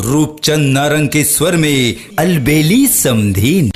रूपचंद नारंग के स्वर में अलबेली समधी।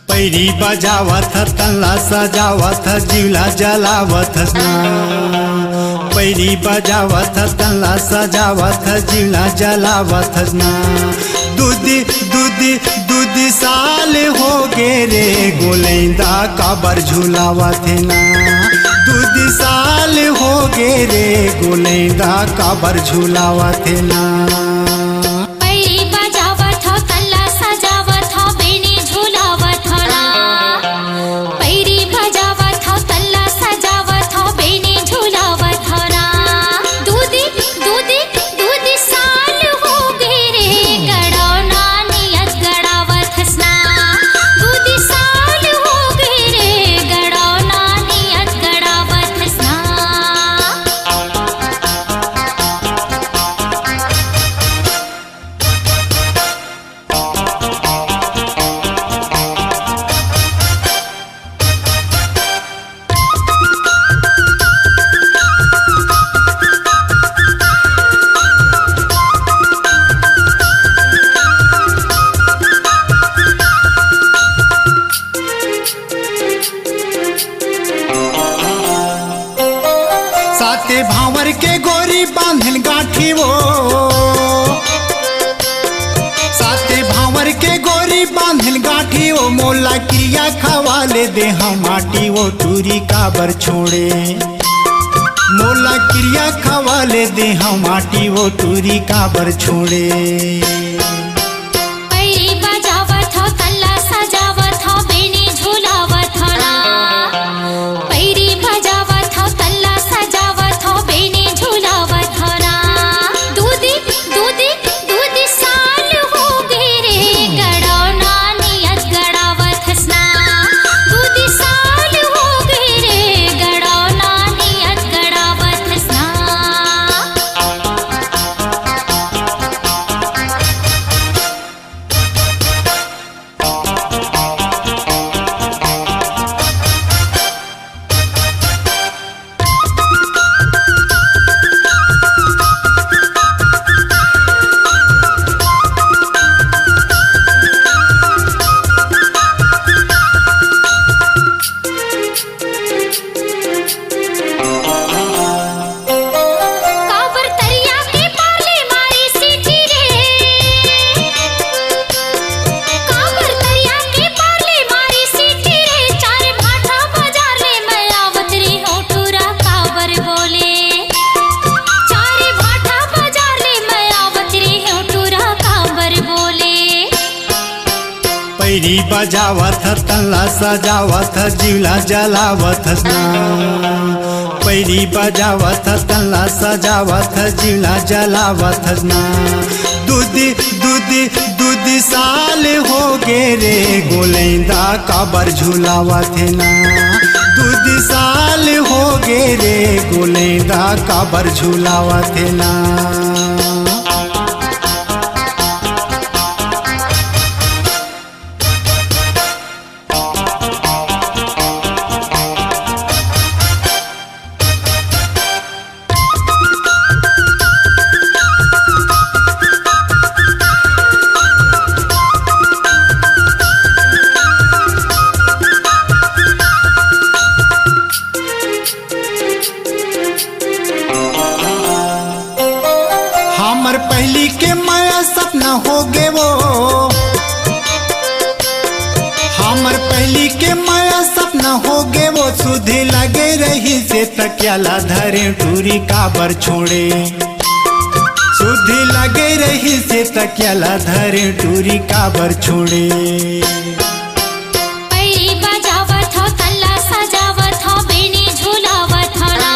पैरी बजावत तल्ला सजावत जीवला जलावत ना। पैरी बजावत तल्ला सजावत जीवला जलावत ना। दूधी दूधी दूधी साल हो गे रे गोलैंदा काबर झूलावत ना। दूधी साल हो गे रे गोलैंदा काबर झूलावत ना। साते भावर के गोरी बांधन गाठी वो। साते भावर के गोरी बांधन गाठी वो। मोला क्रिया खवाले दे हम माटी वो टूरी काबर छोड़े। मोला क्रिया खवाले दे हम माटी वो टूरी काबर छोड़े। पैरी बजावत तल्ला सजावत जीवला जलावत ना। पैरी बजावत तल्ला सजावत जीवला जलावत ना। दूधी दूधी दूधी साल हो गे रे गोलैंदा काबर झूलावत ना। दूधी साल हो गे रे गोलैंदा काबर झूलावत ना। हमर पहली के माया सपना हो गे वो। हमर पहली के माया सपना हो गे वो। सुधे लगे रही से तकियाला धरे टूरी काबर छोड़े। सुधे लगे रही से तकियाला धरे टूरी काबर छोड़े। पैरी बजावत हो तल्ला सजावत हो बेनी झूलावत हो ना।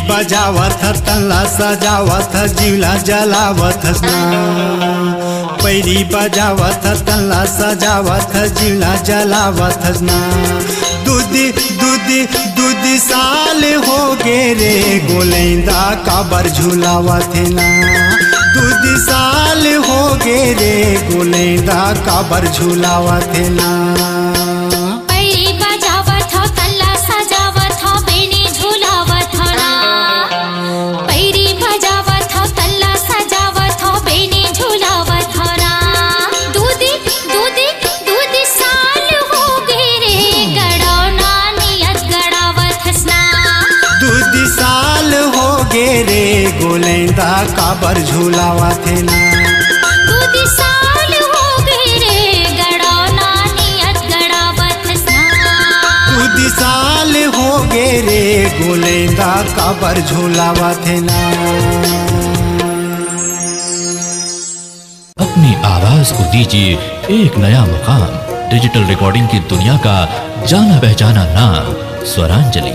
बजावत तल्ला सजावत जीवला जलावत ना पैरी बजावत तल्ला सजावत जीवला जलावत ना दूधी साल हो गे रे गोलैंदा काबर झूलावत ना दूधी साल हो गे रे गोलैंदा काबर झूलावत ना रे गोलैंदा काबर झूलावत ना दूधी साल हो गए रे गड़ौना नियत गड़ावत ना दूधी साल हो गे रे गोलैंदा काबर झूलावत ना। अपनी आवाज को दीजिए एक नया मुकाम। डिजिटल रिकॉर्डिंग की दुनिया का जाना पहचाना नाम स्वरांजलि,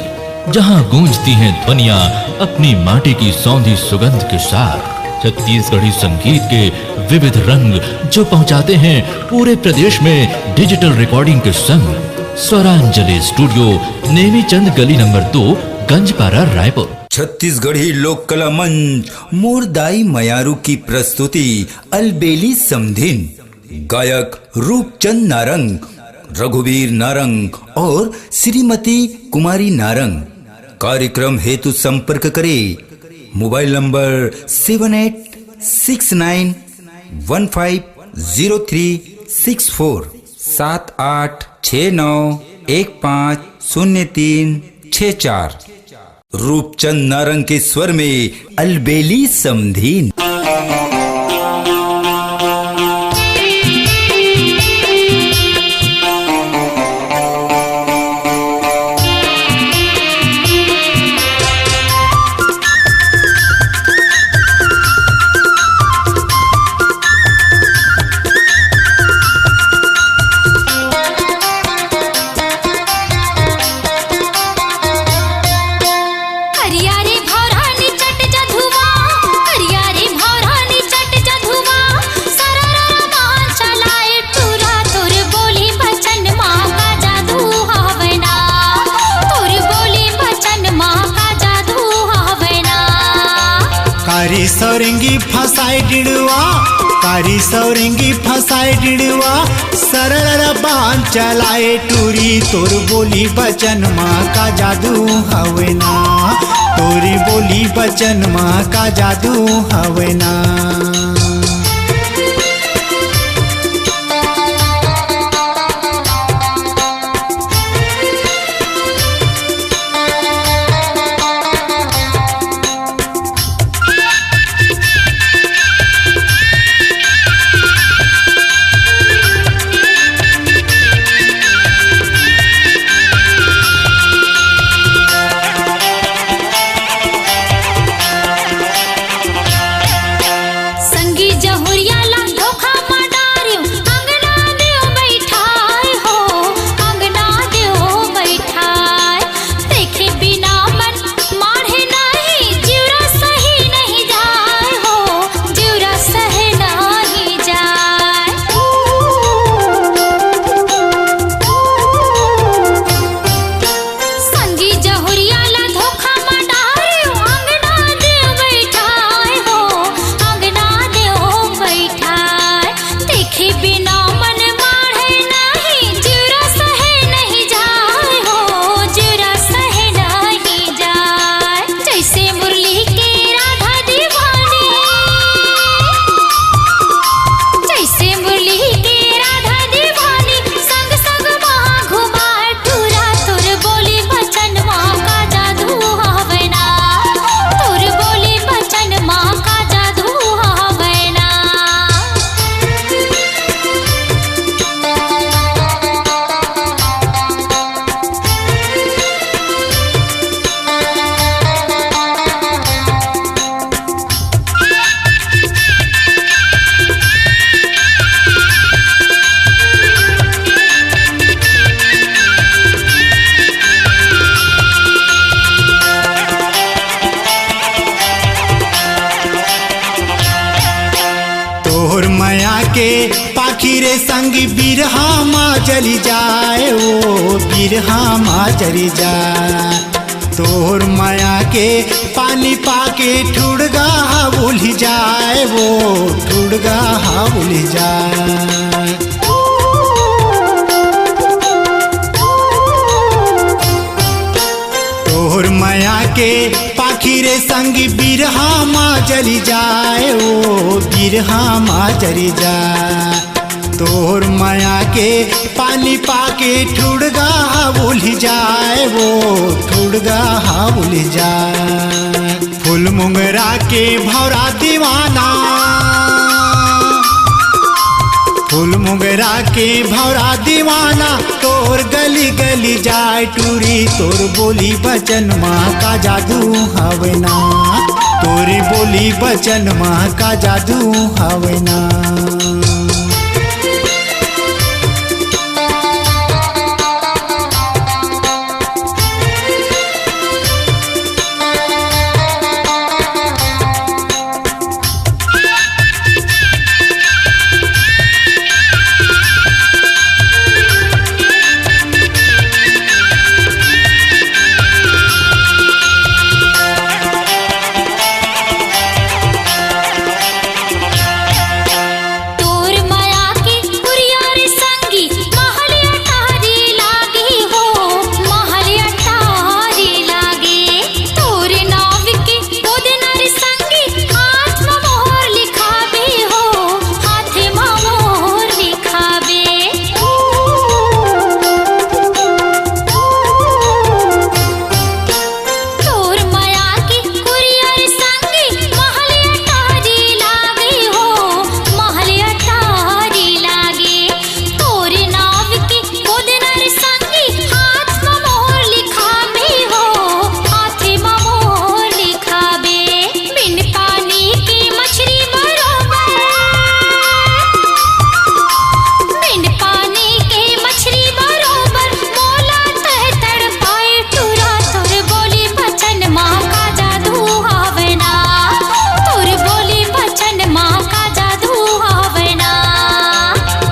जहां गूंजती हैं ध्वनियां अपनी माटी की सौंधी सुगंध के साथ। छत्तीसगढ़ी संगीत के विविध रंग जो पहुंचाते हैं पूरे प्रदेश में डिजिटल रिकॉर्डिंग के संग। स्वरांजलि स्टूडियो नेमीचंद गली नंबर 2 गंजपारा रायपुर। छत्तीसगढ़ी लोक कला मंच मोरदाई मयारू की प्रस्तुति अलबेली समधिन। गायक रूपचंद नारंग, रघुवीर नारंग और श्रीमती कुमारी नारंग। कार्यक्रम हेतु संपर्क करें मोबाइल नंबर 7869150364 7869150364। रूपचंद नारंग के स्वर में अलबेली समधीन। सौरंगी फसाई डिड़वा, कारी सौरंगी फसाई डिड़वा, सरर बान चलाए टूरी तोर बोली बचन माँ का जादू हवे ना, तोरी बोली बचन माँ का जादू हवे ना। माया के पाखी रे संग बिरहा माँ जली जाए, ओ बिरहा माँ जली जाए। तोर माया के पानी पाके ठुड़गा भूल जाए, वो ठुड़गा भूल जाए। तोर माया के पाखी रे संग बिरहा माँ जली जाए, ओ बिरहा माँ जली जाए। तोर माया के पानी पाके ठुड़गा भूल जाए, वो ठुड़गा भूल जाए। फूल मुंगरा के भौरा दीवाना, फूल मुंगरा के भौरा दीवाना, तोर गली गली जाए टूरी। तोर बोली बचन माँ का जादू हवे ना, तोरी बोली बचन माँ का जादू हवे ना।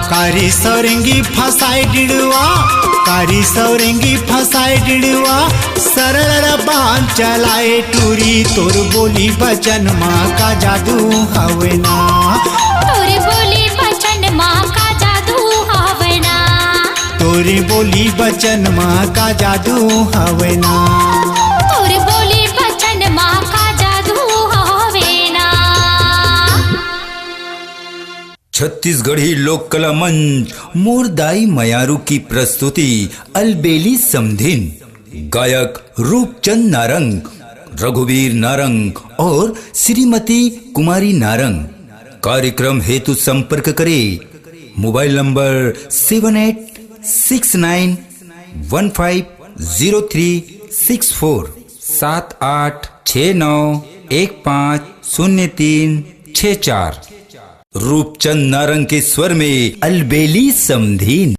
कारी सौरंगी फसाई डिड़वा, कारी सौरंगी फसाई डिड़वा, सरल बांध चलाए टूरी। तोर बोली बचन माँ का जादू हवे ना, तोर बोली बचन माँ का जादू हवे ना, तोरी बोली बचन माँ का जादू हवे ना, तोर बोली बचन माँ का जादू हवे ना। छत्तीसगढ़ी लोक कला मंच मोरदाई मयारू की प्रस्तुति अलबेली समधिन। गायक रूपचंद नारंग, रघुवीर नारंग और श्रीमती कुमारी नारंग। कार्यक्रम हेतु संपर्क करें मोबाइल नंबर 7869150364 7869150364। रूपचंद नारंग के स्वर में अलबेली समधीन।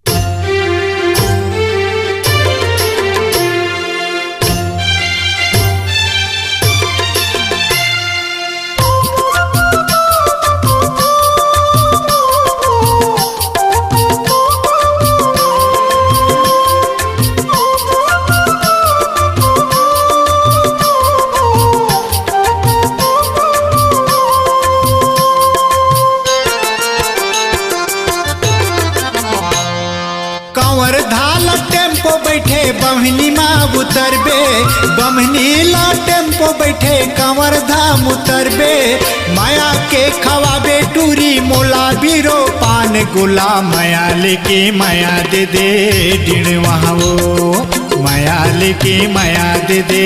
बमनी माँ उतरबे, बमनी ला टेम्पो बैठे कंवर धाम उतरबे। माया के खवाबे टूरी मोला बीरो पान गुला, माया लेके माया दे दे डिण वहाओ, माया लेके माया दे दे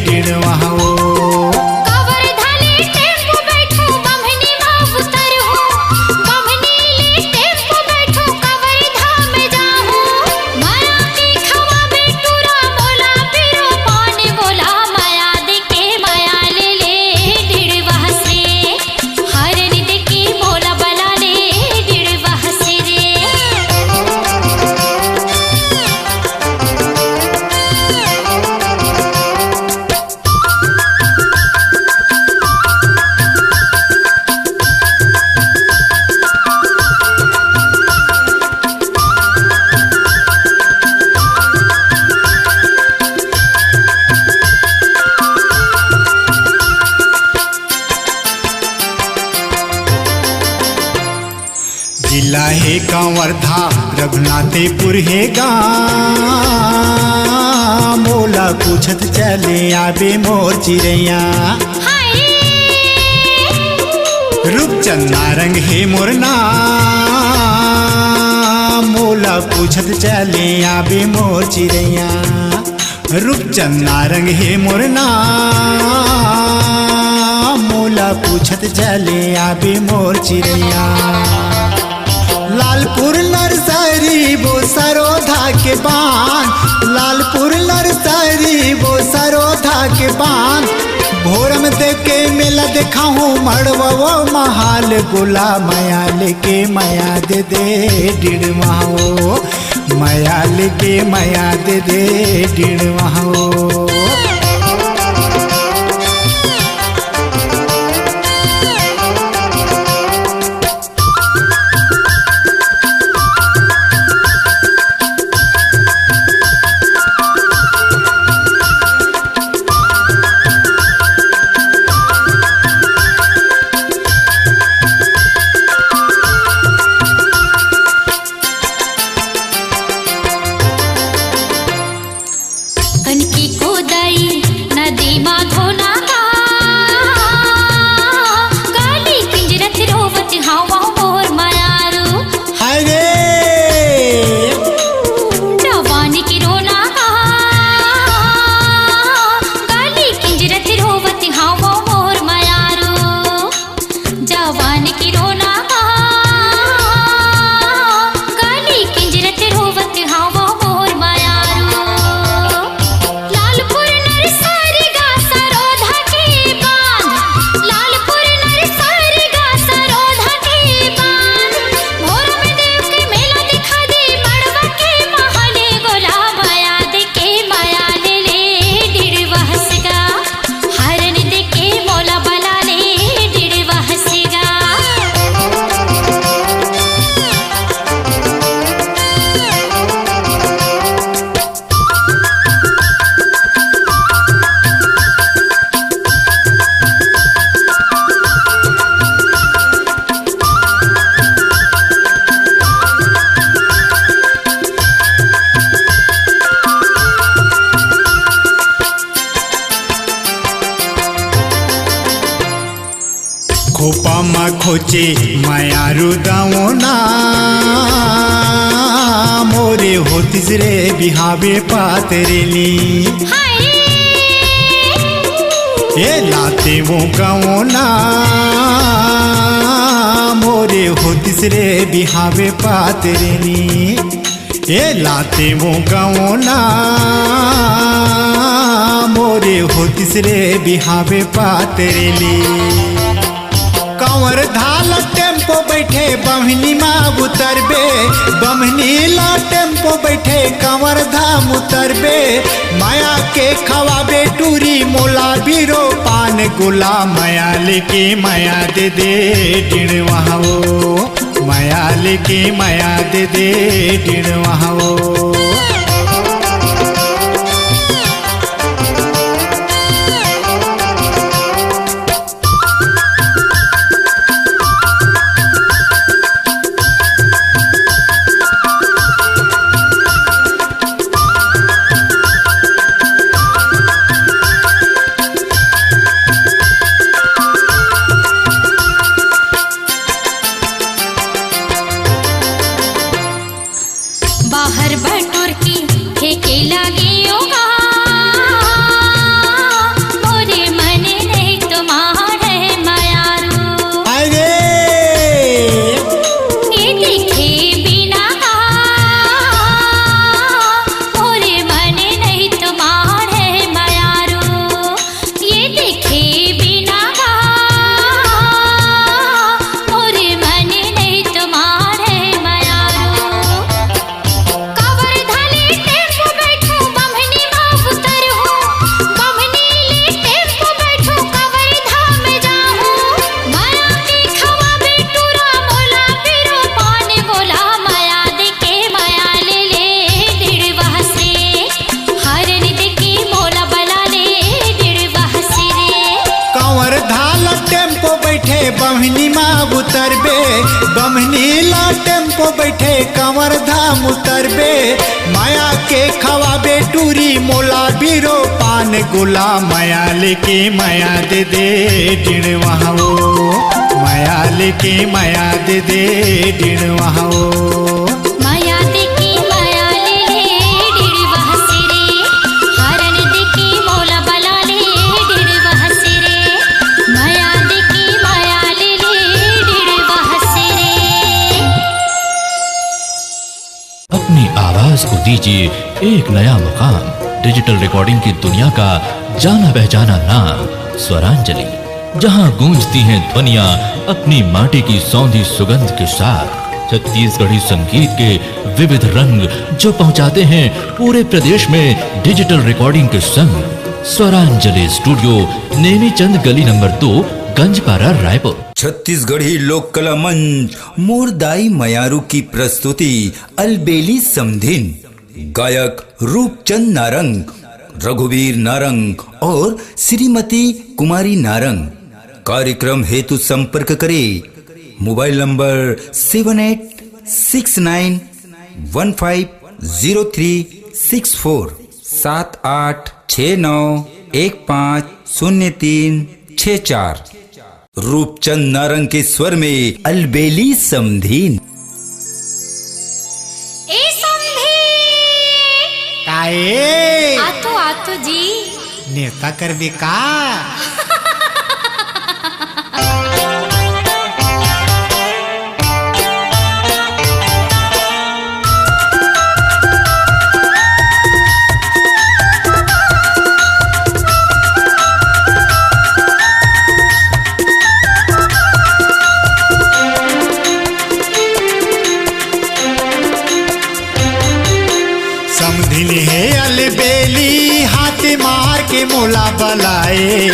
डिण वहाओ। जिला है कंवरधा रघुनाथपुर है गाँव मोला पूछत चले आबे मोर चिड़ैया हाय रूपचंद नारंग है मोर नाम मोला पूछत चले आबे मोर चिड़ैया रूपचंद नारंग है मोर नाम मोला पूछत चले आबे मोर चिड़ैया लालपुर नर्सरी वो सरोधा के बान लालपुर नर्सरी वो सरोधा के बान भोरम देखे मेला देखा हूँ मड़वा वो महाल गुला मयाल के मया दे दे डिड़वा हो मयाल के मया दे दे डिड़वा हो कनकी कोदाई नदी माधोना काली पिंजरत रोवत हावा मोर मायारू हरे जवान की रोना काली पिंजरत रोवत हावा मोर मायारू जवान की रोना काली पिंजरत रोवत हावा मोर मायारू लालपुर नर्सरी गा सरोधा के बांध लालपुर नर्सरी गा सरोधा के बांध भोर में देव के मेला दिखा दे मड़वा के महले गोला माया दे के माया ले ले डिड़वा हंसगा हरन दे के मोला बला ले डिड़वा हंसगा खोपा मा खोचे मायारू दावना मोरे होतिस रे बिहावे पातरेली हाय ए लाते वो गावना मोरे होतिस रे बिहावे पातरेली ए लाते वो गावना मोरे होतिस रे बिहावे पातरेली कंवर धाल टेम्पो बैठे बमनी माँ उतरबे बमनी ला टेम्पो बैठे कंवर धाम उतरबे माया के खवाबे टूरी मोला बीरो पान गुला माया लेके माया दे दे डिड़वा हो माया लेके माया दे दे डिड़वा हो बाहर महिमा उतरबे, बमनीला टेम्पो बैठे कंवर धाम उतरबे, माया के खवाबे टूरी मोला बीरो पान गुला, माया लेके माया दे दे डिण वहाँ वो, माया लेके माया दे दे डिण वहाँ वो। माया देकी माया ले ले डिड़वा हसरे, हरण देकी मोला बला ले डिड़वा हसरे, माया देकी माया ले ले डिड़वा हसरे। अपनी आवाज को दीजिए एक नया मुकाम। डिजिटल रिकॉर्डिंग की दुनिया का जाना पहचाना नाम स्वरांजलि, जहां गूंजती हैं ध्वनियां अपनी माटी की सौंधी सुगंध के साथ। छत्तीसगढ़ी संगीत के विविध रंग जो पहुंचाते हैं पूरे प्रदेश में डिजिटल रिकॉर्डिंग के संग। स्वरांजलि स्टूडियो नेमीचंद गली नंबर 2, गंजपारा, रायपुर। छत्तीसगढ़ी लोक कला मंच मोरदाई मयारू की प्रस्तुति अलबेली समधिन। गायक रूपचंद नारंग, रघुवीर नारंग और श्रीमती कुमारी नारंग। कार्यक्रम हेतु संपर्क करें मोबाइल नंबर 7869150364 7869150364। रूपचंद नारंग के स्वर में अलबेली समधीन। ए समधी काए आतो जी नेता करबे का? समधिन है अलबेली हाथ मार के मोला बलाए,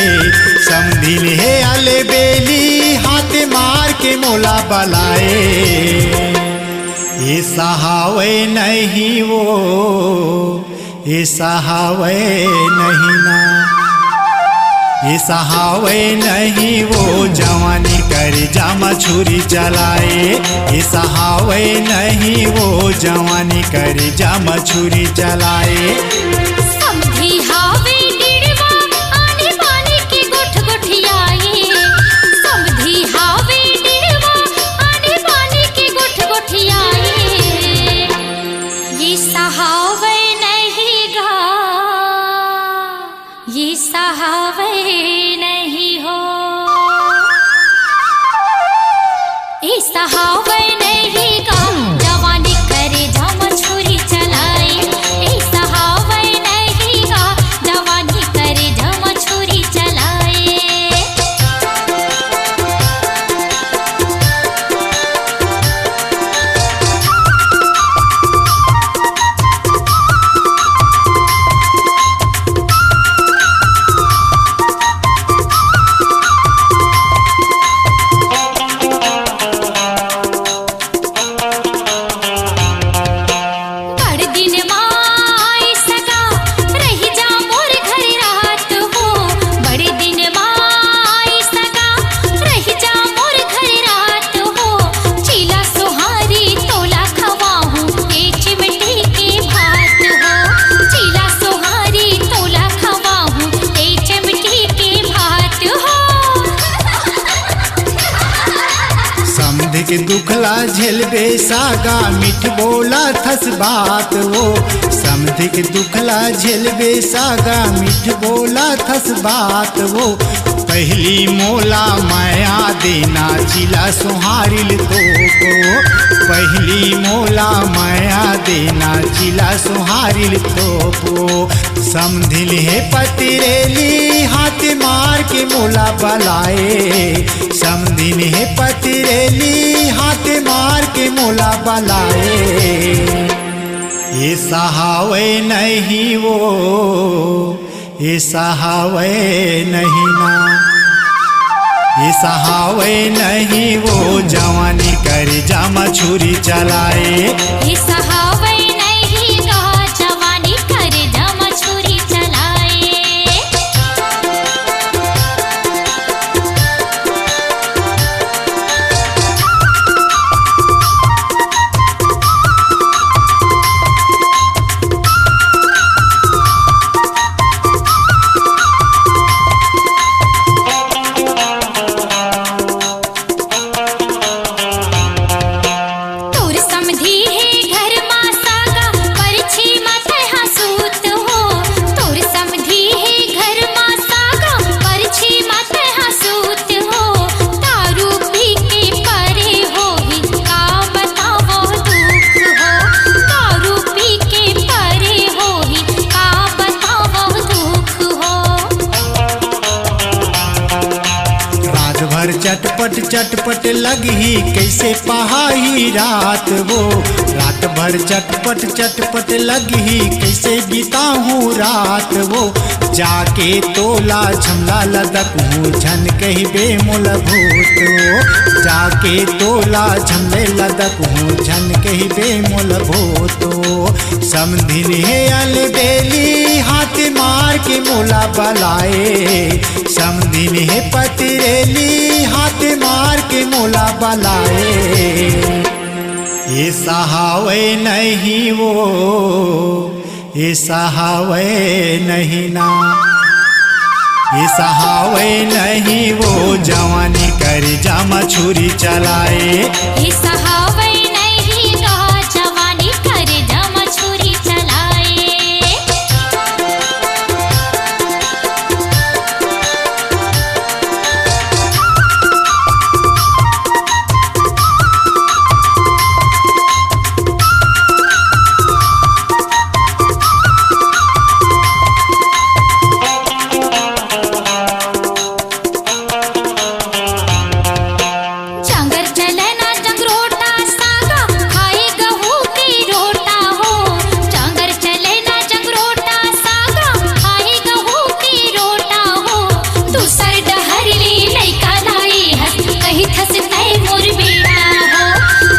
समधिन है अलबेली हाथ मार के मोला बलाए। ये सहावे नहीं वो, ये सहावे नहीं ना, ये सहावे नहीं वो जवानी कर जामा छुरी चलाए, ये सहावे नहीं वो जवानी कर जामा छुरी चलाए। समधी हावे डिड़वा आने पानी की गुठ गुठियाए, समधी हावे डिड़वा आने पानी की गुठ गुठियाए। ये सहावे नहीं गा, ये सहावे नहीं हो, ये सहावे नहीं गा जवानी करे झम छुरी चलाए, ये सहावे नहीं गा जवानी करे झम छुरी चलाए। के दुखला झेलबे सागा मिठ बोला थस बात वो, समधि के दुखला झेलबे सागा मिठ बोला थस बात वो। पहली मोला माया देना जिला सुहारिल तो को, पहली मोला माया देना जिला सुहारिल तो को। समधिल है पतिरेली हाथ मार के मोला बलाए, समधिल है पतिरेली हाथ मार के मोला बलाए। ये सहावे नहीं वो, ये सहावे नहीं ना, ये सहावे नहीं वो जवानी कर जामा छुरी चलाए। ये सहावे नहीं गा जवानी कर जामा छुरी चलाए। चटपट लगी कैसे पहाई रात वो, रात भर चटपट चटपट लगी कैसे बिताऊं रात वो, जाके तोला झमला लदक हूँ झन कही बेमोल भूत वो, जाके तोला झमले लदक हूँ झन कही बेमोल भूत वो, समधिन है अलबेली हाथ मार के मोला बलाए, समधिन है पतिरेली हाथ मार के मोला बलाए, ये सहावे नहीं वो, ये सहावे नहीं ना, ये सहावे नहीं वो, जवानी कर जामा छुरी चलाए, ये सहावे नहीं गा जवानी कर जम छुरी चलाए। जांगर चले ना जंगरोटा सागा खाए गहू की रोटा हो, जांगर चले ना जंगरोटा सागा खाए गहू की रोटा हो, दूसर डहरली लइका लाई हंस कही थसते मोर बेटा हो,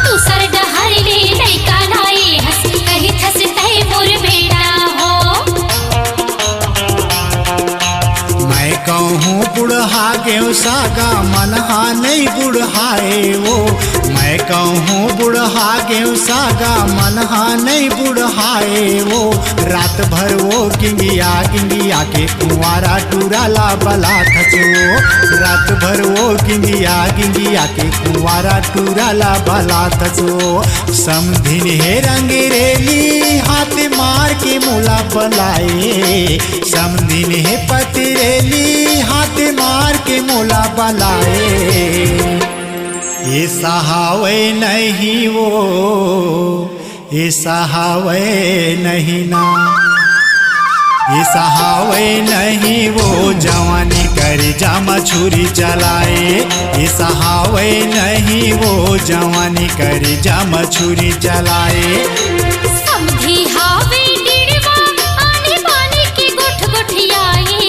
दूसर डहरली लइका लाई हंस कही थसते मोर बेटा हो। मैं कहूँ बुढ़हा गेहूँ सागा मनहा नहीं बुढ़ाए वो, मैं कहूँ बुढ़हा गेहूँ सागा मनहा नहीं बुढ़ाए वो, रात भर वो गिंगिया गिंगिया के कुंवारा टूराला बला थचो, रात भर वो गिंगिया गिंगिया के कुंवारा टूराला बला थचो, समधिन है रंगरेली हाथ मार के मोला बलाए, समधिन है पतिरेली हाथ मार के मोला बलाए, ये सहावे नहीं वो, ये सहावे नहीं ना, ये सहावे नहीं वो, जवानी कर जामा छुरी चलाए, ये सहावे नहीं वो, जवानी कर जामा छुरी चलाए, समधी हावे डिड़वा आने बाने के गुठ गुठियाए,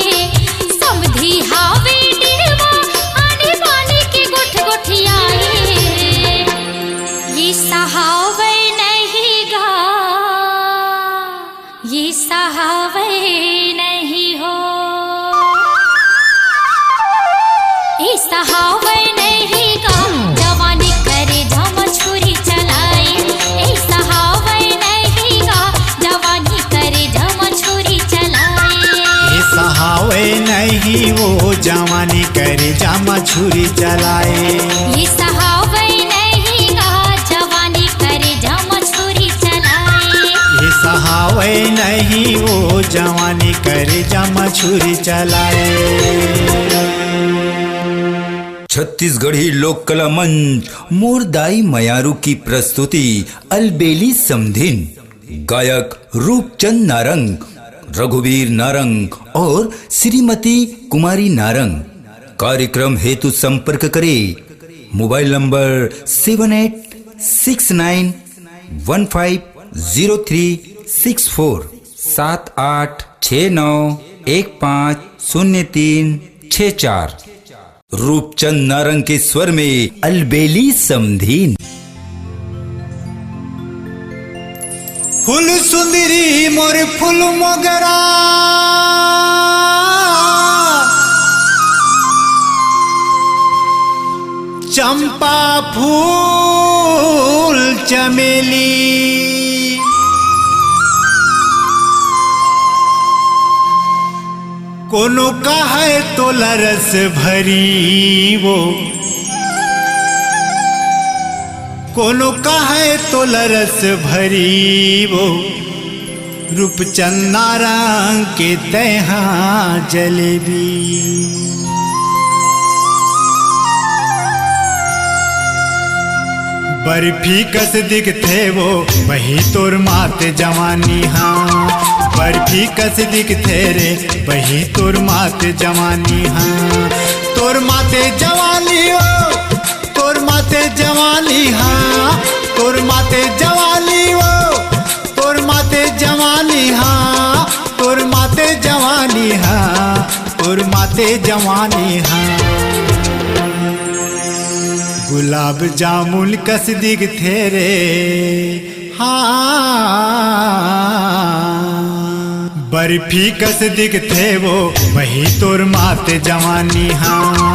समधी हावे डिड़वा आने बाने के गुठ गुठियाए, ये सहावे नहीं गा, ये सहावे नहीं हो, ये सहावे नहीं गा जवानी करे झम छुरी चलाए, ये सहावे नहीं गा जवानी करे झम छुरी चलाए, ये सहावे नहीं वो, जवानी कर जामा छुरी चलाए, ये सहावे नहीं गा जवानी करे झम छुरी चलाए, ये सहावे नहीं वो, जवानी कर जामा छुरी चलाए। छत्तीसगढ़ी लोक कला मंच मोरदाई मयारू की प्रस्तुति अलबेली समधिन, गायक रूपचंद नारंग, रघुवीर नारंग और श्रीमती कुमारी नारंग। कार्यक्रम हेतु संपर्क करें मोबाइल नंबर 7869150364 7869150364। रूपचंद नारंग के स्वर में अलबेली समधिन। फूल सुंदरी मोर फूल मोगरा, चंपा फूल चमेली, कोनो का है तो लरस भरी वो, कोनो का है तो लरस भरी वो, रूपचंद नारंग के तहा जलेबी। बर्फी कस दिखते वो वही तोर मात जवानी, हाँ बर्फी कस दिखते रे वही तोर मात जवानी, हाँ तोर माते जवानी हो जवानी हाँ तोर माते जवानी वो तोर माते जवानी हाँ तोर माते जवानी हाँ तोर माते जवानी हाँ गुलाब जामुन कस दिख थेरे हाँ बर्फी कस दिख थे वो वही तोर माते जवानी हाँ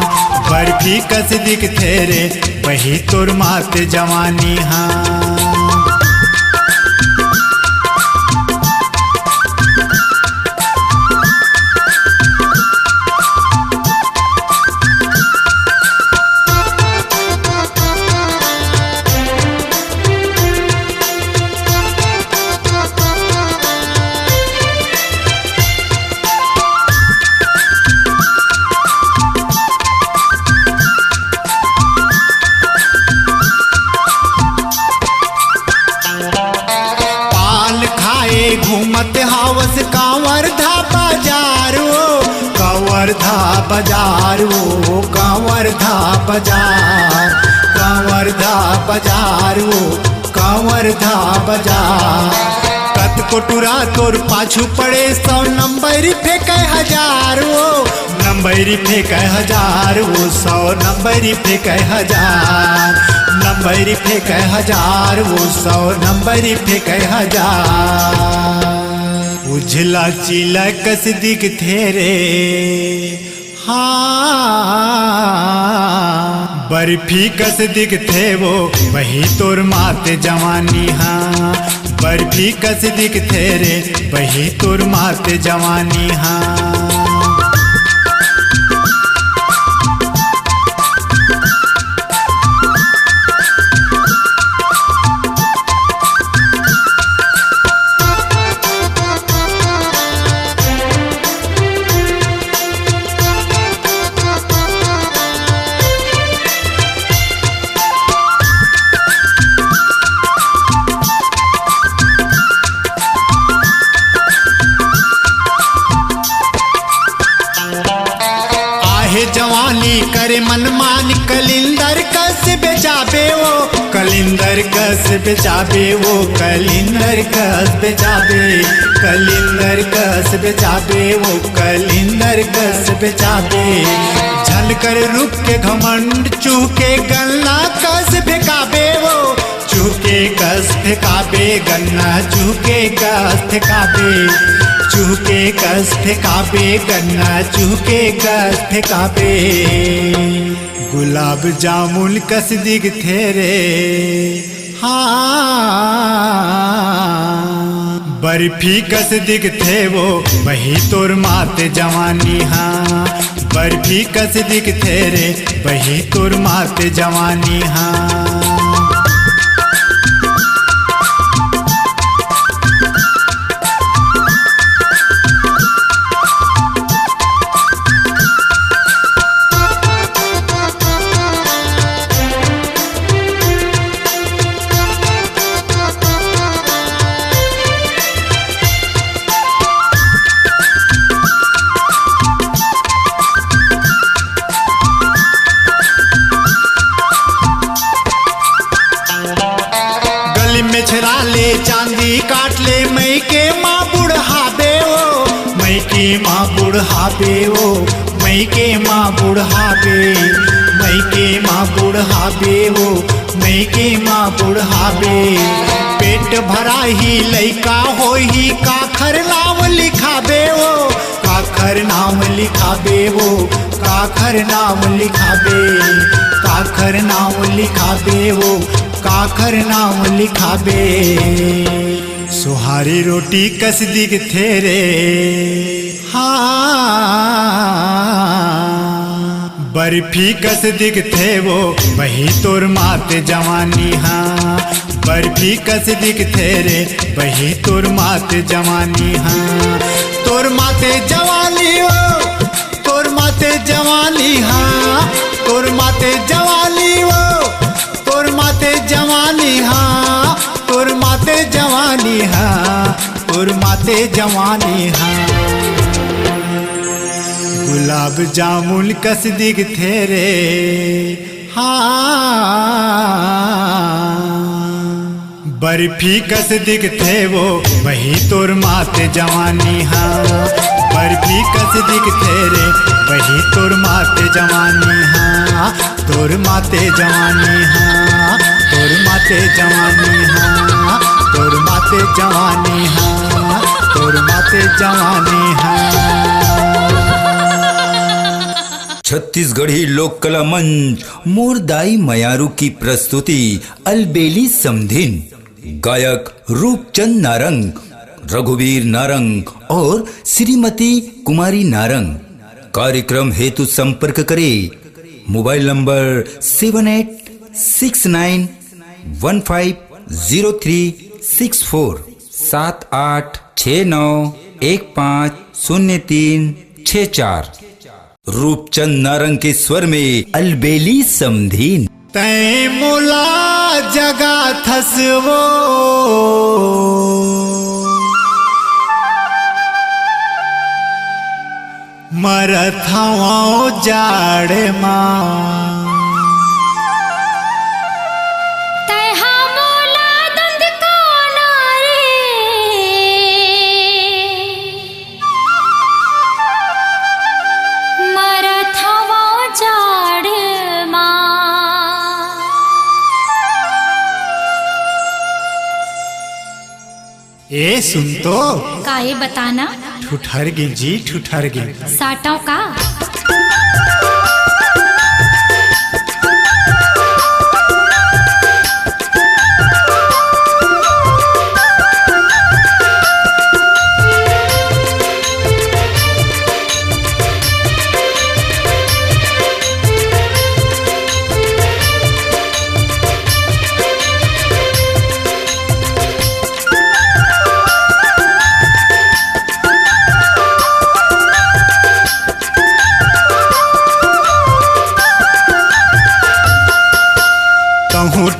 बर्फी कस दिख थेरे वही तोर माते जवानी हाँ घूमत हावस कांवरधा बाजार वो कांवरधा बाजार वो कांवरधा बाजार कांवरधा बाजार वो कांवरधा बाजार कत कोटुरा तोर पाछू पड़े 100 नंबर फेंक 1000 वो नंबर फेंक 1000 वो 100 नंबर फेंक 1000 नंबर फेंक 1000 वो 100 नंबर फेंक 1000 उजला चिला कस दिख थेरे हाँ बर्फी कस दिख थे वो वही तोर माते जवानी हाँ बर्फी कस दिख थेरे वही तोर माते जवानी हाँ जवानी करे मनमान कलिंदर कस बेचाबे वो कलिंदर कस बेचाबे वो कलिंदर कस बेचाबे कलिंदर कस बेचाबे वो कलिंदर कस बेचाबे झलकर रूप के घमंड चूके गन्ना कस फेंकाबे वो चूके कस फेंकाबे गन्ना चूके कस फेंकाबे चूके कस फेंकाबे गन्ना चूके कस फेंकाबे गुलाब जामुन कस दिख थेरे हाँ बर्फी कस दिख थे वो वही तोर माते जवानी हाँ बर्फी कस दिख थेरे वही तोर माते जवानी हाँ छरा ले चांदी काट ले मई के माँ बुढ़ाबे वो मई के माँ बुढ़ाबे वो मई के माँ बुढ़ाबे मई के माँ बुढ़ाबे वो मई के माँ बुढ़ाबे पेट भरा ही लइका हो ही काखर नाम लिखाबे वो काखर नाम लिखाबे वो काखर नाम लिखाबे काखर नाम लिखाबे वो काखर नाम लिखाबे सुहारी रोटी कस दिख थेरे हाँ बर्फी कस दिख थे वो वही तोर माते जवानी हाँ बर्फी कस दिख थेरे वही तोर माते जवानी हाँ तोर माते जवानी हो तोर माते जवानी हाँ तोर माते जवानी हो तोर माते जवानी हाँ तोर माते जवानी हाँ तोर माते जवानी हाँ गुलाब जामुन कस दिख थेरे हाँ बर्फी कस दिखते वो वही तोर माते जवानी हाँ। बर्फी कस दिखते रे वही तोर माते जवानी हाँ। तोर माते जवानी हाँ। तोर माते जवानी हाँ। तोर माते जवानी हाँ। तोर माते जवानी हाँ। छत्तीसगढ़ी लोक कला मंच मोरदाई मयारू की प्रस्तुति अलबेली समधिन। गायक रूपचंद नारंग, रघुवीर नारंग और श्रीमती कुमारी नारंग। कार्यक्रम हेतु संपर्क करें मोबाइल नंबर 7869150364 7869150364। रूपचंद नारंग के स्वर में अलबेली समधीन। तै मुला जगा थसवो मरथवाओ जाड़े माँ। ए सुन तो का ये बताना ठुठर गे जी ठुठर गे साटाव का।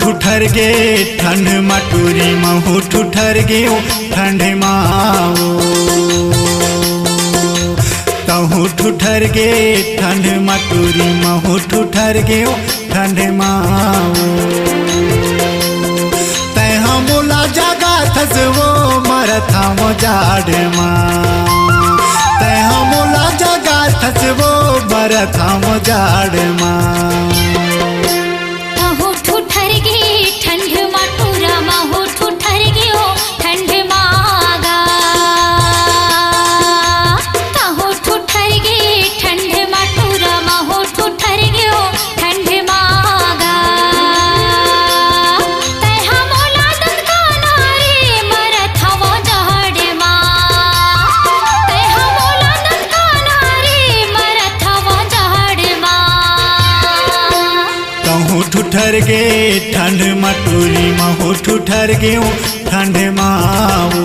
ठुठर गे ठंड मटूरी महू ठुठर गे ठंड माओ। तहू ठुठर गे ठंड मटूरी महू ठुठर गे ठंड माओ। तह मोला जगा थसवो मरथा मो जाड़ माँ। तह मोला जगा थसवो मरथा मो जाड़ माँ। ठुठर गे ठंड मटूरी महू ठुठर गे ठंड माओ।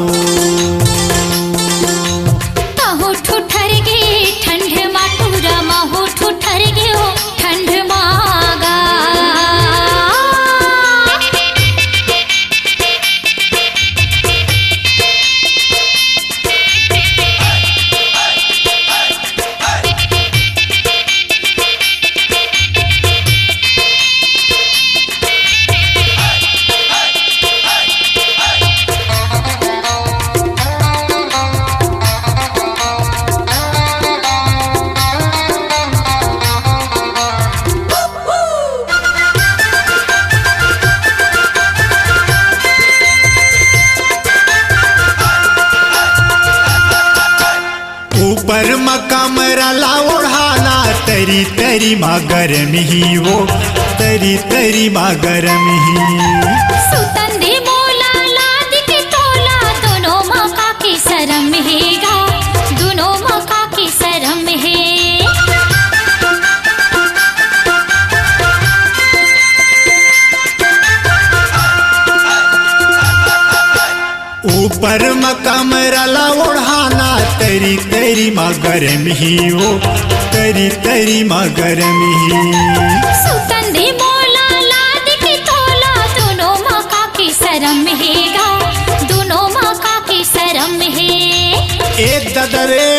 तहु ठुठर गे ठंड मटूरा महू ठुठर गे ठंड मागा। ऊपर कमरा ला ओढ़ाना तरी तरी माँ गरम ही वो तरी तरी माँ गरम ही। सुतंदे मोला लाद के तोला दोनों मौका की शरम हेगा। दोनों मौका की शरम है। ऊपर कमरा ला ओढ़ाना तरी तरी माँ गरम ही वो तरी तरी माँ गरम ही। सुतंदे मोला लाद के तोला दोनों मौका की शरम हेगा। दोनों मौका की शरम है। एक ददरे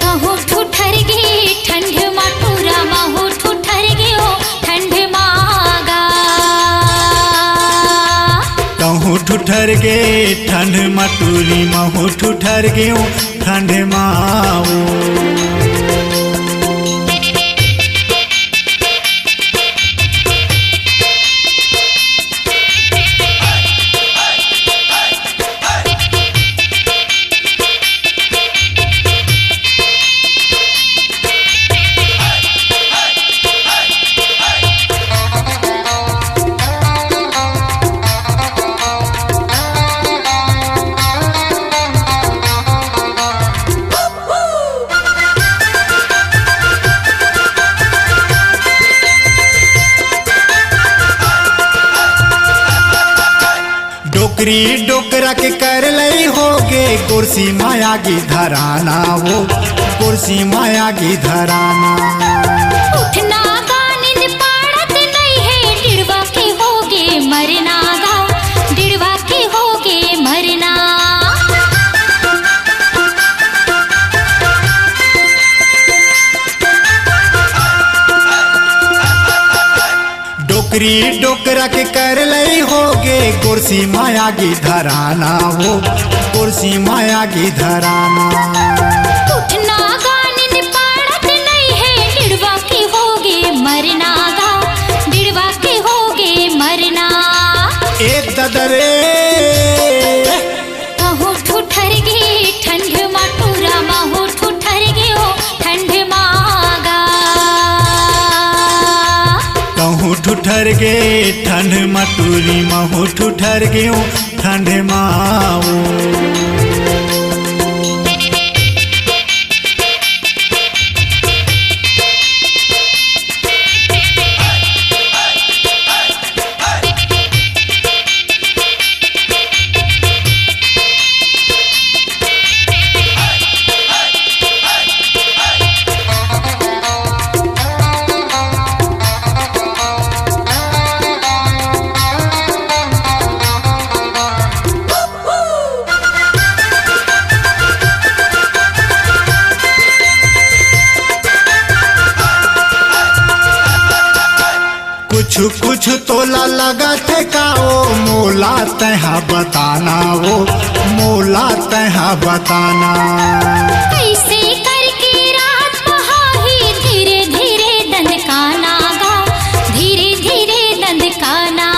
तहु ठुठर गे ठंड मटूरा महू ठुठर गे ठंड मागा। ठुठर गे ठंड मटूरी महू ठुठर गयो ठंड माओ। डोकरी डोकरा के कर लई होगे कुर्सी माया की धराना वो कुर्सी माया की धराना। उठना गा नींद पाड़त नहीं है डिड़वा के होगे मरना गा डिड़वा के होगे मरना। डोकरी डोकरा के कर लई होगे कुर्सी माया की धराना वो कुर्सी माया की धराना। उठना गा नींद पाड़त नहीं है डिड़वा के होगे मरना गा डिड़वा के होगे मरना। एक ददरे महू ठुठर गे ठंड माटूरा महू ठुठर गयो ठंड मागा। कहूँ ठुठर गे ठंड मटूरी महू ठुठर गयो ठंड माओ। कुछ कुछ तोला लगा थे का ओ मोला तहा बताना वो मोला तहा बताना। कैसे करके रात बहाही धीरे धीरे दंदकाना गा धीरे धीरे दंदकाना।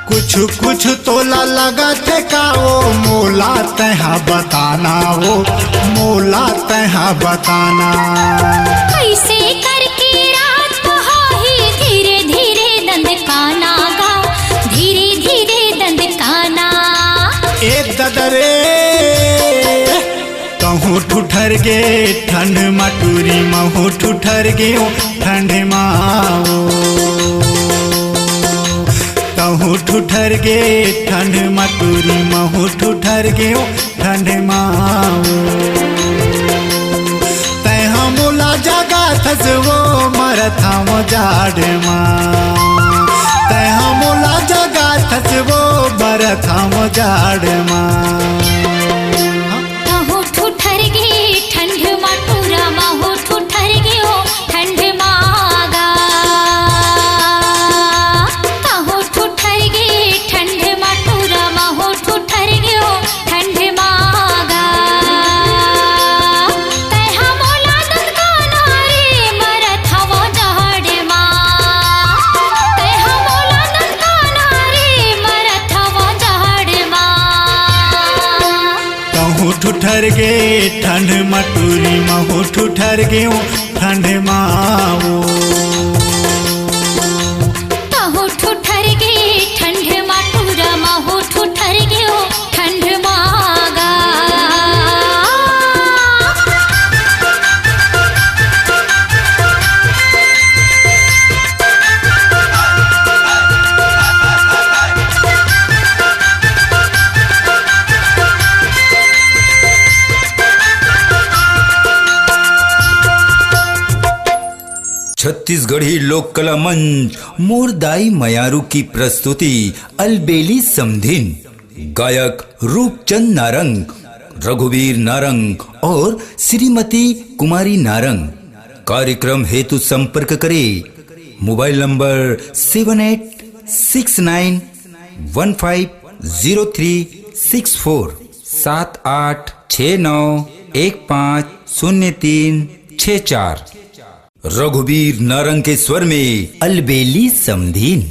कुछ कुछ तोला लगा थे का ओ मोला तहा बताना वो मोला तहा बताना। कैसे करके रात बहाही धीरे धीरे दंदकाना गा धीरे धीरे दंदकाना। एक ददरे कहूँ ठुठर गे ठंड मटूरी महू ठुठर गयो ठंड माओ। कहूँ ठुठर गे ठंड मटूरी महू ठुठर गयो ठंड माओ। तैहा मोला जगा थस वो मरत हम जाड़ माँ तैहा मोला जगा थस वो बरत हम जाड़ माँ। महू ठुठर गे ठंड माटूरा महू ठुठर गयो ठंड मागा। महू ठुठर गे ठंड माटूरा महू ठुठर गयो ठंड मागा। तैहा मोला दंदकाना रे मरत हवा जहाड़ माँ तैहा मोला दंदकाना रे मरत हवा जहाड़ माँ। कहूँ ठुठर गे ठंड मटूरी महू ठुठर गयो ठंड माओ। महू ठुठर गे ठंड माटूरा महू ठुठर गयो ठंड मागा। छत्तीसगढ़ी लोक कला मंच मोरदाई मयारू की प्रस्तुति अलबेली समधिन। गायक रूपचंद नारंग, रघुवीर नारंग और श्रीमती कुमारी नारंग। कार्यक्रम हेतु संपर्क करें मोबाइल नंबर 7869150364 7869150364। रघुवीर नारंग के स्वर में अलबेली समधीन।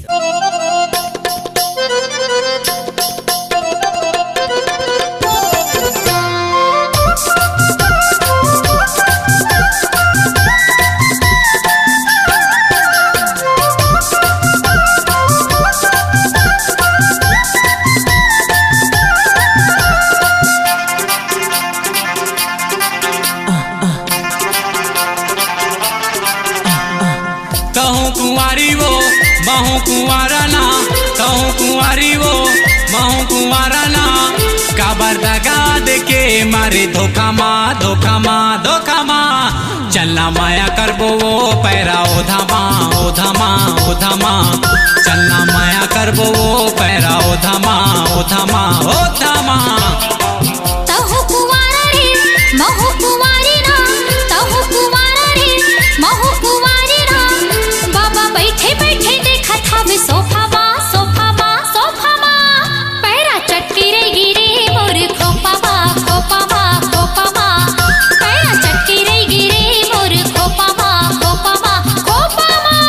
कहूँ कुंवारी वो महू कुंवारा ना, कहूँ कुंवारी वो महू कुंवारा ना, काबर दगा दे के मारे धोखा माँ धोखा माँ धोखा माँ। चलना माया करबो वो पैरा ओधा माँ ओधा माँ ओधा माँ। चलना माया करबो वो पैरा ओधा माँ ओधा माँ ओधा माँ। तहु कुंवारा रे महु कुंवारी ना, तहु कुंवारा रे महु कुंवारी ना। बाबा बैठे बैठे देखा था वे सोफा माँ सोफा माँ सोफा माँ। पैरा चटकी रे गिरे मोर खोपा माँ खोपा माँ खोपा माँ। पैरा चटकी रे गिरे मोर खोपा माँ खोपा माँ खोपा माँ।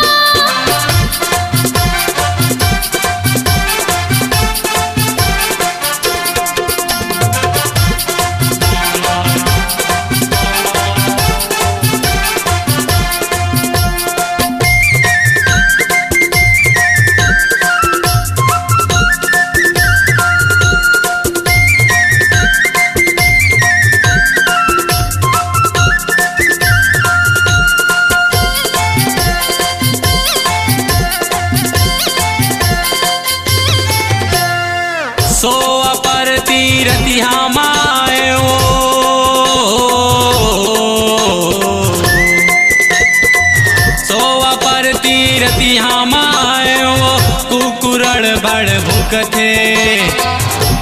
सो अपर तीरतिहा माए ओ, सो अपर तीरतिहा माए ओ। कुकुरड़ बड़ भूख थे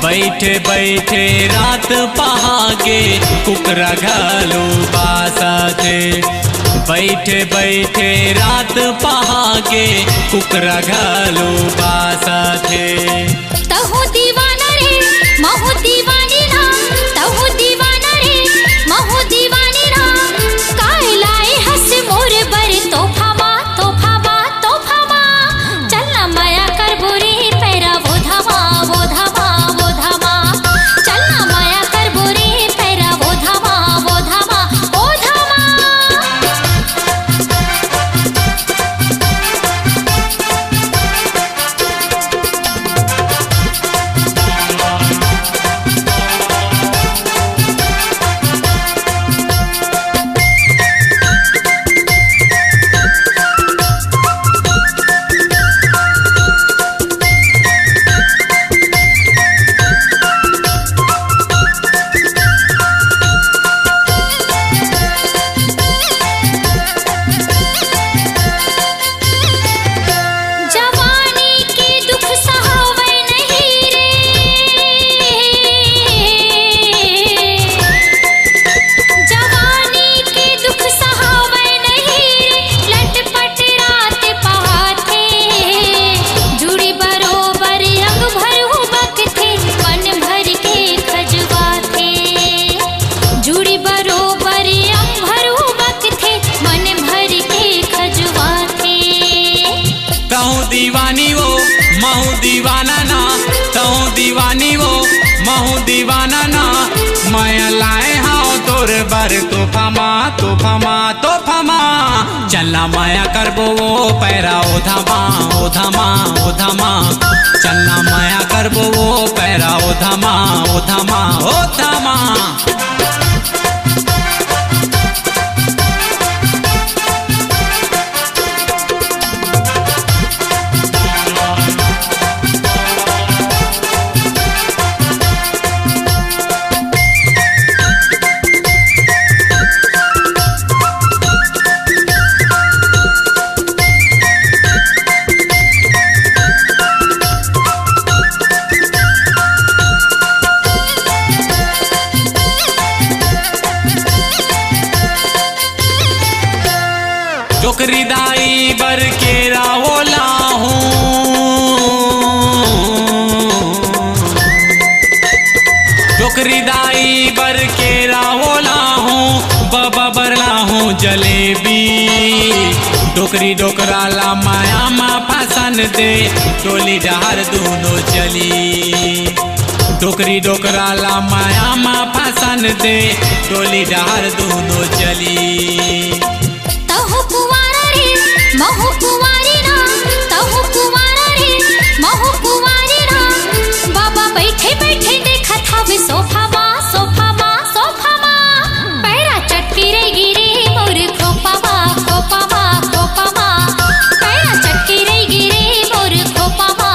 बैठे बैठे रात पहागे कुकरा घालू बासा थे। बैठे बैठे रात पहागे कुकरा घालू बासा थे। तहु दीवाना रे महु दीवानी ना, तहु दीवाना रे महु दीवानी ना। काय लाए हंस मोर बर तोहफा माँ तोहफा माँ तोहफा माँ। चलना माया कर बुरी पैरा वो धामा वो धामा वो धामा। चलना माया कर बुरी पैरा वो धामा वो धामा वो धामा। जवानी के दुख सहावे नहीं रे, जवानी के दुख सहावे नहीं रे। लटपट रात पहाथे जुड़ी बरोबर अंग भरू बक थे मन भर के खजवा थे। जुड़ी बरोबर अंग भरू बक थे मन भर के खजवा थे। कहूँ दीवानी वो महू दीवाना ना, कहूँ दीवानी वो महू दीवाना ना। मैं लाए हाँ तोर बर तोहफा माँ तोहफा माँ तोहफा माँ। चलना माया करबो वो पैरा ओधा माँ ओधा माँ ओधा माँ। चलना माया करबो वो पैरा ओधा माँ ओधा माँ ओधा माँ। टोकरी दाई बर के रावोला हूँ टोकरी दाई बर के रावोला हूँ बाबा बरला हूँ जलेबी टोकरी डोकराला माया माँ पसंद दे टोली डहर दोनों चली टोकरी डोकराला माया माँ पसंद दे टोली डहर दोनों चली तहु कुवारा रे महु कुवारी ना तहु कुवारा रे महु कुवारी ना बाबा बैठे बैठे देखत हवे सोफा मा पैरा चटकी रे गिरे मोर खोपा मा पैरा चटकी रे गिरे मोर खोपा मा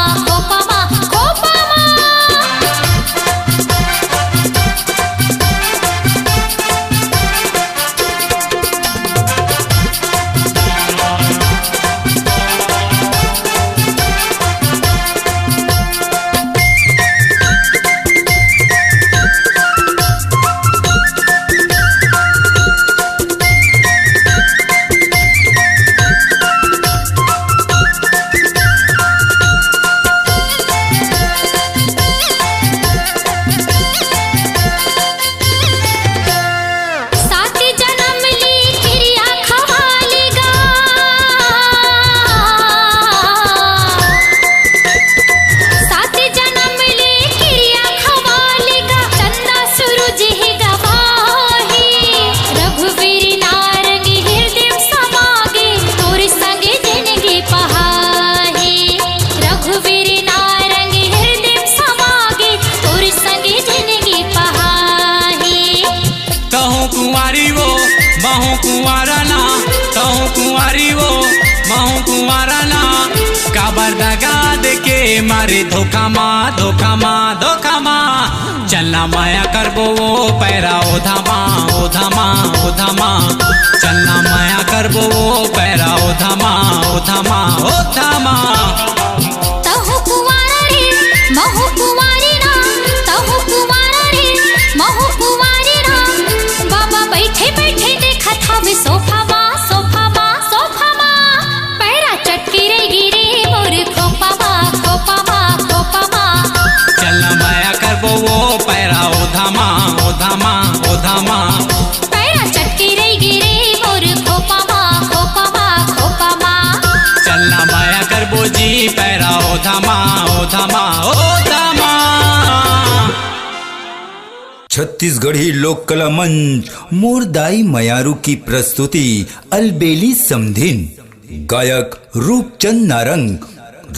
मारे धोखा माँ चलना माया करबो वो पैरा ओधा माँ चलना माया करबो वो पैरा ओधा माँ तहु कुवारा रे महु कुवारी ना तहु कुवारा रे महु कुवारी ना बाबा बैठे बैठे देखत हवे सोफा मा पैरा चटकी रे गिरे मोर खोपा मा चलना माया करबो वो पैरा ओधा माँ पैरा चटकी रे गिरे मोर खोपा मा चलना माया करबो जी पैरा ओधा माँ छत्तीसगढ़ी लोक कला मंच मोरदाई मयारू की प्रस्तुति अलबेली समधिन। गायक रूपचंद नारंग,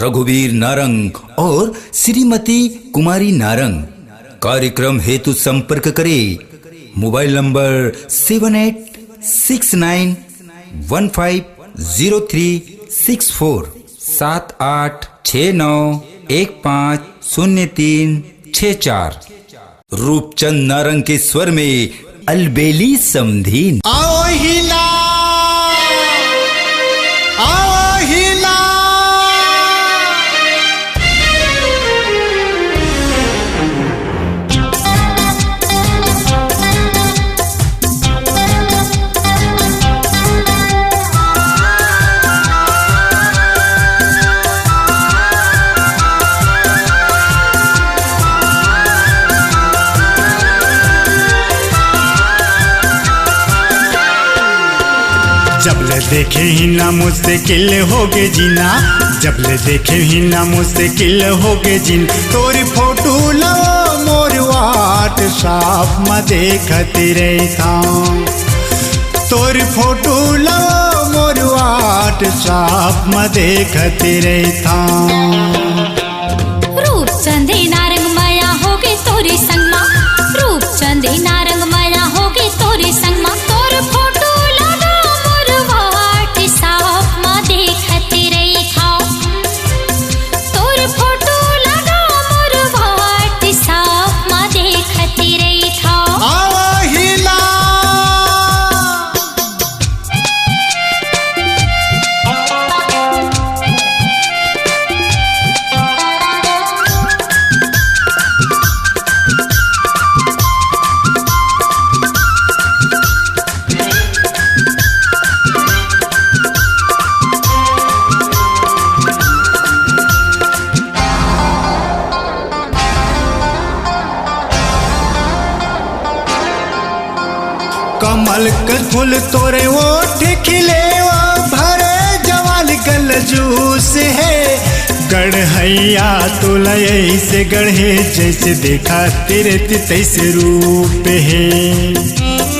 रघुवीर नारंग और श्रीमती कुमारी नारंग। कार्यक्रम हेतु संपर्क करें मोबाइल नंबर 7869150364 7869150364। रूपचंद नारंग के स्वर में अलबेली समधीन। आओ हिला जबले देखे ही ना मुश्किल होगे जीना, जबले देखे ही ना मुश्किल होगे जीन। तोरी फोटो लो मोर व्हाट्सएप में देखती रहता, तोरी फोटो लो मोर व्हाट्सएप में देखती रहता। रूपचंद नारंग माया होगे तोरे संगमा, रूपचंद नारंग माया होगे तोरे संगमा। तोर फोटो लगा मोर व्हाट्सएप में देखती रहता, तोर फोटो लगा मोर व्हाट्सएप में देखती रहता। आओ हिला कमल के फूल तोरे ओठ खिले वो भरे जवाल गल जूस है गढ़ैया तोला ऐसे गढ़े जैसे देखा तेरे तैसे रूप है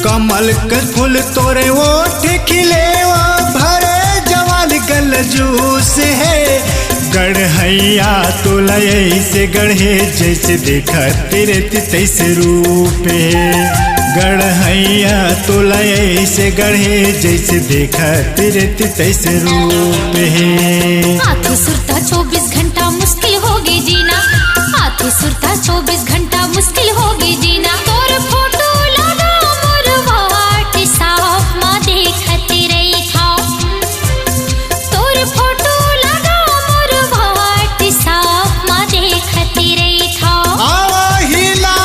कमल के फूल तोरे ओठ खिले वो भरे जवाल गल जूस है गढ़ैया तोला ऐसे गढ़े जैसे देखा तेरे तैसे रूप है गढ़ैया तोला ऐसे गढ़े जैसे देखा तेरे तैसे रूप है। आधी सुरता 24 घंटा मुश्किल होगी जीना आधी सुरता 24 घंटा मुश्किल होगी जीना तोर फोटो लगा मोर वाट साफ माँ देखती रही था तोर फोटो लगा मोर वाट साफ माँ देखती रही था हिला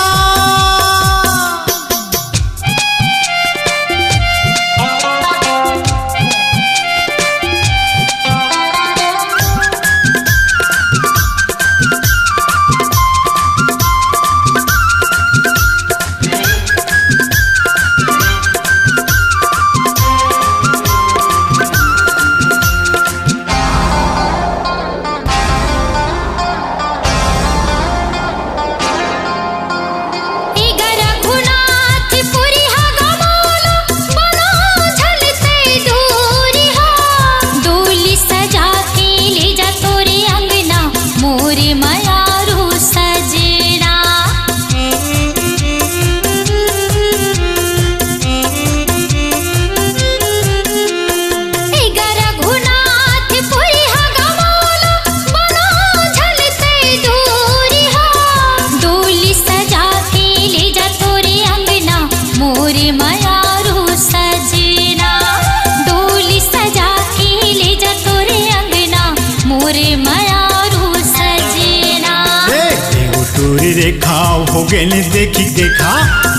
हो गेले देखी देखा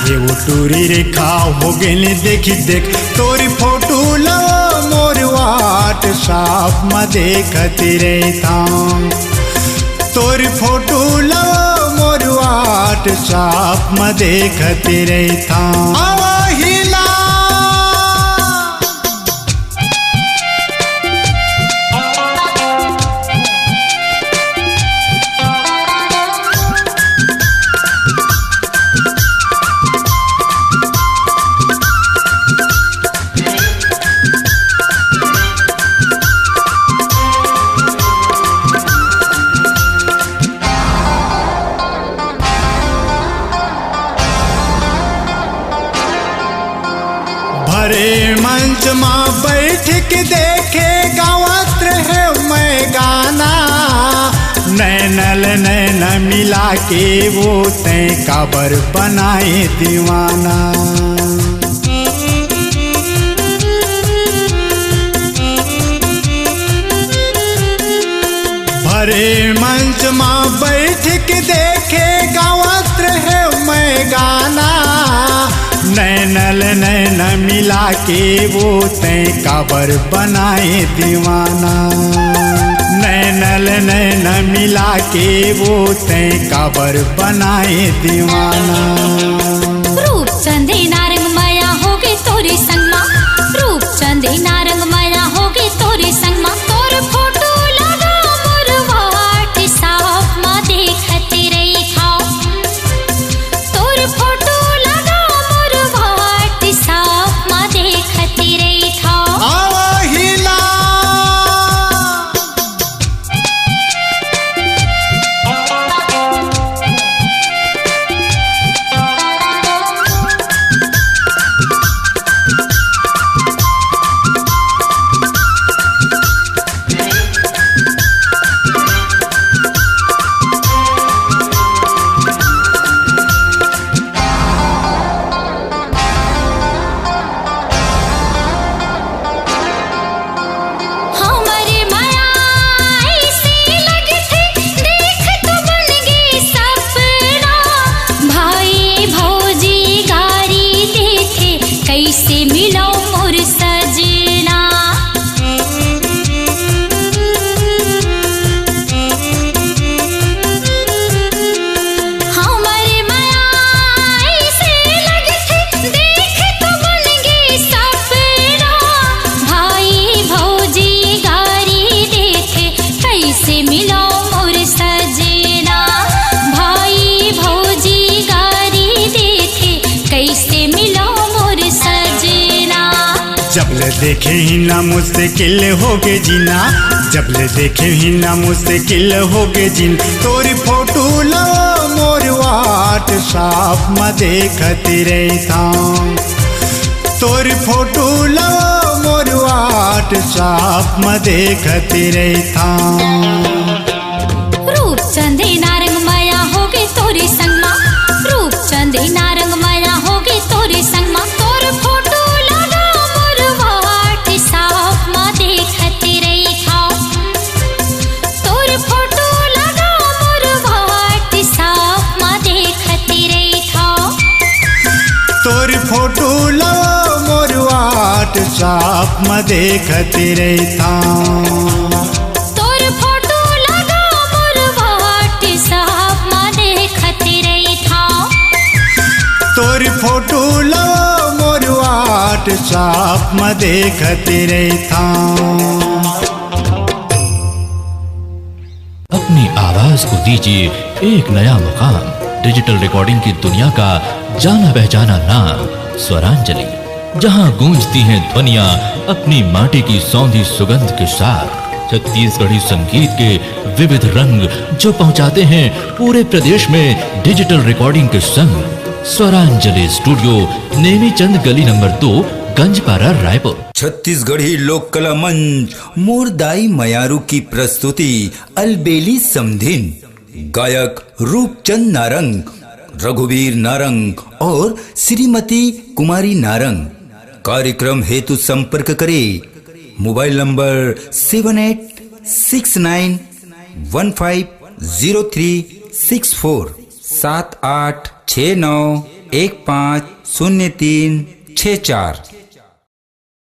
ये वो टूरी रेखा हो गेले देखी देख तोरी फोटो लो मोर वाट साफ में देखती रहता तोरी फोटो लो मोर वाट साफ में देखती रहता हिला भरे मंच माँ बैठ के देखे गावत रहे मैं गाना नैनल नैन मिला के वो तय काबर बनाए दीवाना भरे मंच माँ बैठ के देखे गावत रहे मैं गाना नैनल नैन मिला के वो तय काबर बनाए दीवाना नैनल नैन मिला के वो तय काबर बनाए दीवाना रूप चंदे नारंग माया होगे तोरे संगमा रूप चंदे नारंग माया होगे तोरे संगमा तोर फोटो लगा मोर वाट साफ माँ देखती रही था तोर फोटो लगा मोर वाट साफ माँ देखती रही था हिला देखे ही ना मुश्किल होगे जीना, जब ले देखे ही ना मुश्किल होगे जीन। तोरी फोटो लो मोर व्हाट्सएप में देखती रहता, तोरी फोटो लो मोर व्हाट्सएप में देखती रहता। रूप चंदे नारंग माया होगी तोरी संगमा, रूप चंदे नारंग माया होगी तोरी संगमा। तोर फोटो लगा मोर व्हाट्सएप में देखती रही था, तोर फोटो लगा मोर व्हाट्सएप में देखती रही था। तोरी फोटो लो मोर व्हाट्सएप में देखती रहता, तोर फोटो लगा मोर व्हाट्सएप में देखती रही था। तोरी फोटो लो मोर व्हाट्सएप में देखती रहता। अपनी आवाज को दीजिए एक नया मुकाम, डिजिटल रिकॉर्डिंग की दुनिया का जाना पहचाना नाम स्वरांजलि, जहां गूंजती हैं ध्वनियां अपनी माटी की सौंधी सुगंध के साथ। छत्तीसगढ़ी संगीत के विविध रंग जो पहुंचाते हैं पूरे प्रदेश में डिजिटल रिकॉर्डिंग के संग। स्वरांजलि स्टूडियो नेमीचंद गली नंबर 2, गंजपारा, रायपुर। छत्तीसगढ़ी लोक कला मंच मोरदाई मयारू की प्रस्तुति अलबेली समधिन। गायक रूपचंद नारंग, रघुवीर नारंग और श्रीमती कुमारी नारंग। कार्यक्रम हेतु संपर्क करें मोबाइल नंबर 7869150364 7869150364।